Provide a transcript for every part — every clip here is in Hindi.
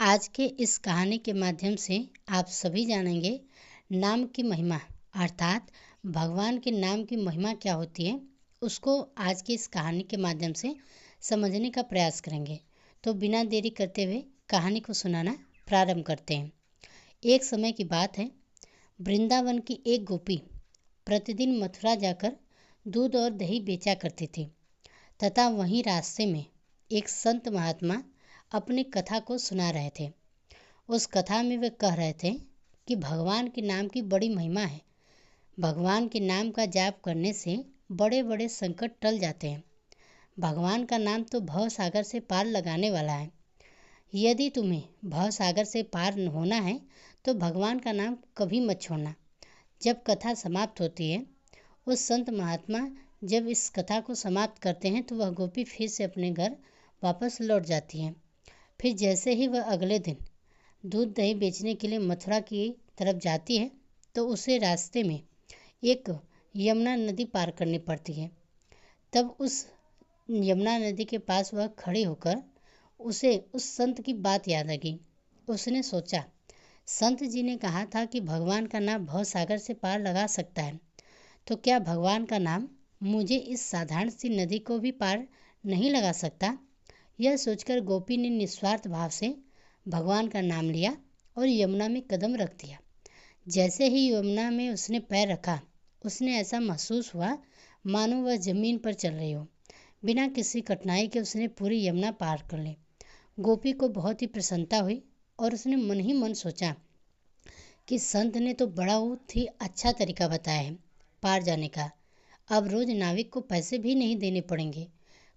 आज के इस कहानी के माध्यम से आप सभी जानेंगे नाम की महिमा, अर्थात भगवान के नाम की महिमा क्या होती है, उसको आज की इस कहानी के माध्यम से समझने का प्रयास करेंगे। तो बिना देरी करते हुए कहानी को सुनाना प्रारंभ करते हैं। एक समय की बात है, वृंदावन की एक गोपी प्रतिदिन मथुरा जाकर दूध और दही बेचा करती थी तथा वहीं रास्ते में एक संत महात्मा अपनी कथा को सुना रहे थे। उस कथा में वे कह रहे थे कि भगवान के नाम की बड़ी महिमा है। भगवान के नाम का जाप करने से बड़े बड़े संकट टल जाते हैं। भगवान का नाम तो भव सागर से पार लगाने वाला है। यदि तुम्हें भव सागर से पार होना है तो भगवान का नाम कभी मत छोड़ना। जब कथा समाप्त होती है, उस संत महात्मा जब इस कथा को समाप्त करते हैं तो वह गोपी फिर से अपने घर वापस लौट जाती है। फिर जैसे ही वह अगले दिन दूध दही बेचने के लिए मथुरा की तरफ जाती है तो उसे रास्ते में एक यमुना नदी पार करनी पड़ती है। तब उस यमुना नदी के पास वह खड़ी होकर उसे उस संत की बात याद आ गई। उसने सोचा, संत जी ने कहा था कि भगवान का नाम भव सागर से पार लगा सकता है, तो क्या भगवान का नाम मुझे इस साधारण सी नदी को भी पार नहीं लगा सकता? यह सोचकर गोपी ने निस्वार्थ भाव से भगवान का नाम लिया और यमुना में कदम रख दिया। जैसे ही यमुना में उसने पैर रखा, उसने ऐसा महसूस हुआ मानो वह जमीन पर चल रही हो। बिना किसी कठिनाई के उसने पूरी यमुना पार कर ली। गोपी को बहुत ही प्रसन्नता हुई और उसने मन ही मन सोचा कि संत ने तो बड़ा ही अच्छा तरीका बताया है पार जाने का। अब रोज नाविक को पैसे भी नहीं देने पड़ेंगे।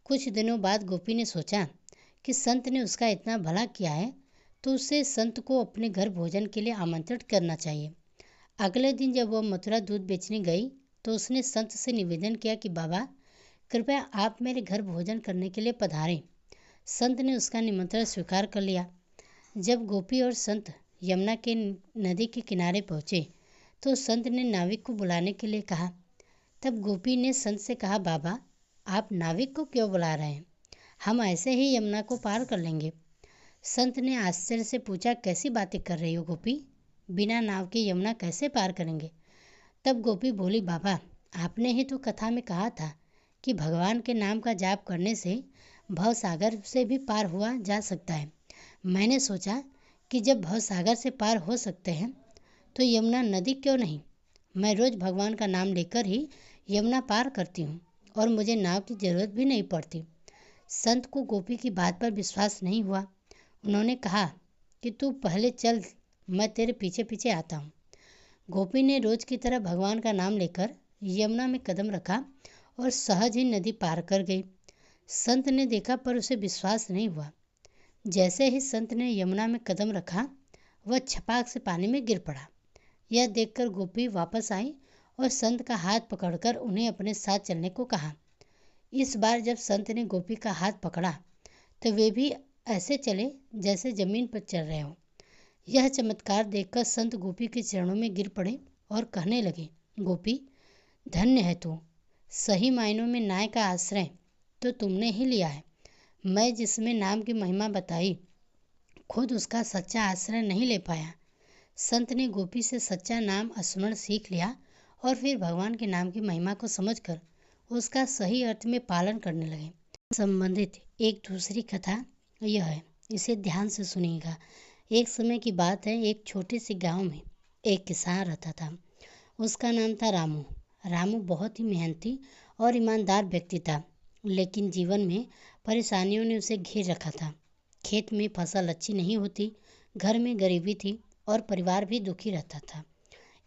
कुछ दिनों बाद गोपी ने सोचा कि संत ने उसका इतना भला किया है तो उसे संत को अपने घर भोजन के लिए आमंत्रित करना चाहिए। अगले दिन जब वह मथुरा दूध बेचने गई तो उसने संत से निवेदन किया कि बाबा, कृपया आप मेरे घर भोजन करने के लिए पधारें। संत ने उसका निमंत्रण स्वीकार कर लिया। जब गोपी और संत यमुना के नदी के किनारे पहुँचे तो संत ने नाविक को बुलाने के लिए कहा। तब गोपी ने संत से कहा, बाबा, आप नाविक को क्यों बुला रहे हैं? हम ऐसे ही यमुना को पार कर लेंगे। संत ने आश्चर्य से पूछा, कैसी बातें कर रही हो गोपी? बिना नाव के यमुना कैसे पार करेंगे? तब गोपी बोली, बाबा, आपने ही तो कथा में कहा था कि भगवान के नाम का जाप करने से भव सागर से भी पार हुआ जा सकता है। मैंने सोचा कि जब भव सागर से पार हो सकते हैं तो यमुना नदी क्यों नहीं? मैं रोज भगवान का नाम लेकर ही यमुना पार करती हूँ और मुझे नाव की जरूरत भी नहीं पड़ती। संत को गोपी की बात पर विश्वास नहीं हुआ। उन्होंने कहा कि तू पहले चल, मैं तेरे पीछे पीछे आता हूँ। गोपी ने रोज की तरह भगवान का नाम लेकर यमुना में कदम रखा और सहज ही नदी पार कर गई। संत ने देखा पर उसे विश्वास नहीं हुआ। जैसे ही संत ने यमुना में कदम रखा, वह छपाक से पानी में गिर पड़ा। यह देखकर गोपी वापस आई और संत का हाथ पकड़कर उन्हें अपने साथ चलने को कहा। इस बार जब संत ने गोपी का हाथ पकड़ा तो वे भी ऐसे चले जैसे जमीन पर चल रहे हों। यह चमत्कार देखकर संत गोपी के चरणों में गिर पड़े और कहने लगे, गोपी, धन्य है तू। सही मायनों में नाय का आश्रय तो तुमने ही लिया है। मैं जिसमें नाम की महिमा बताई, खुद उसका सच्चा आश्रय नहीं ले पाया। संत ने गोपी से सच्चा नाम स्मरण सीख लिया और फिर भगवान के नाम की महिमा को समझकर उसका सही अर्थ में पालन करने लगे। संबंधित एक दूसरी कथा यह है, इसे ध्यान से सुनिएगा। एक समय की बात है, एक छोटे से गांव में एक किसान रहता था। उसका नाम था रामू। रामू बहुत ही मेहनती और ईमानदार व्यक्ति था, लेकिन जीवन में परेशानियों ने उसे घेर रखा था। खेत में फसल अच्छी नहीं होती, घर में गरीबी थी और परिवार भी दुखी रहता था।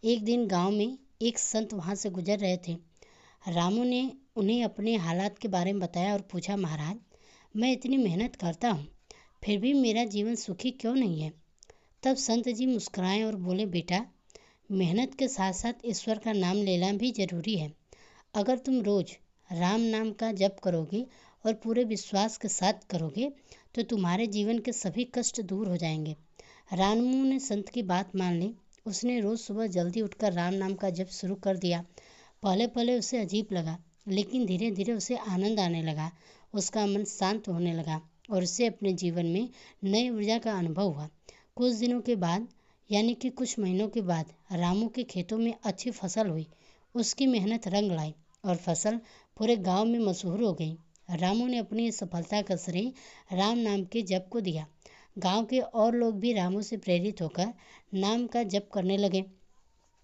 एक दिन गांव में एक संत वहां से गुजर रहे थे। रामू ने उन्हें अपने हालात के बारे में बताया और पूछा, महाराज, मैं इतनी मेहनत करता हूँ फिर भी मेरा जीवन सुखी क्यों नहीं है? तब संत जी मुस्कुराए और बोले, बेटा, मेहनत के साथ साथ ईश्वर का नाम लेना भी जरूरी है। अगर तुम रोज राम नाम का जप करोगे और पूरे विश्वास के साथ करोगे तो तुम्हारे जीवन के सभी कष्ट दूर हो जाएंगे। रामू ने संत की बात मान ली। उसने रोज सुबह जल्दी उठकर राम नाम का जप शुरू कर दिया। पहले पहले उसे अजीब लगा, लेकिन धीरे धीरे उसे आनंद आने लगा। उसका मन शांत होने लगा और उसे अपने जीवन में नई ऊर्जा का अनुभव हुआ। कुछ दिनों के बाद यानी कि कुछ महीनों के बाद रामू के खेतों में अच्छी फसल हुई। उसकी मेहनत रंग लाई और फसल पूरे गांव में मशहूर हो गई। रामू ने अपनी इस सफलता का श्रेय राम नाम के जप को दिया। गांव के और लोग भी रामू से प्रेरित होकर नाम का जप करने लगे।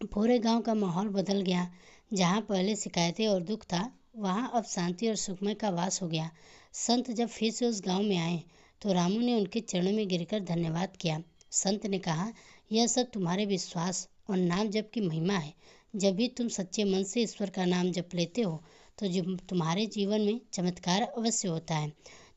पूरे गांव का माहौल बदल गया। जहां पहले शिकायतें और दुख था, वहां अब शांति और सुखमय का वास हो गया। संत जब फिर से उस गांव में आए तो रामू ने उनके चरणों में गिरकर धन्यवाद किया। संत ने कहा, यह सब तुम्हारे विश्वास और नाम जप की महिमा है। जब भी तुम सच्चे मन से ईश्वर का नाम जप लेते हो तो तुम्हारे जीवन में चमत्कार अवश्य होता है।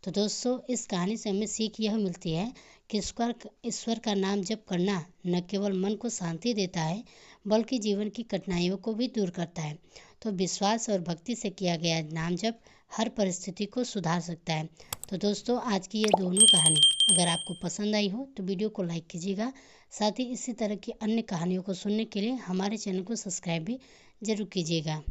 तो दोस्तों, इस कहानी से हमें सीख यह मिलती है कि ईश्वर का नाम जप करना न केवल मन को शांति देता है बल्कि जीवन की कठिनाइयों को भी दूर करता है। तो विश्वास और भक्ति से किया गया नाम जप हर परिस्थिति को सुधार सकता है। तो दोस्तों, आज की ये दोनों कहानी अगर आपको पसंद आई हो तो वीडियो को लाइक कीजिएगा। साथ ही इसी तरह की अन्य कहानियों को सुनने के लिए हमारे चैनल को सब्सक्राइब भी जरूर कीजिएगा।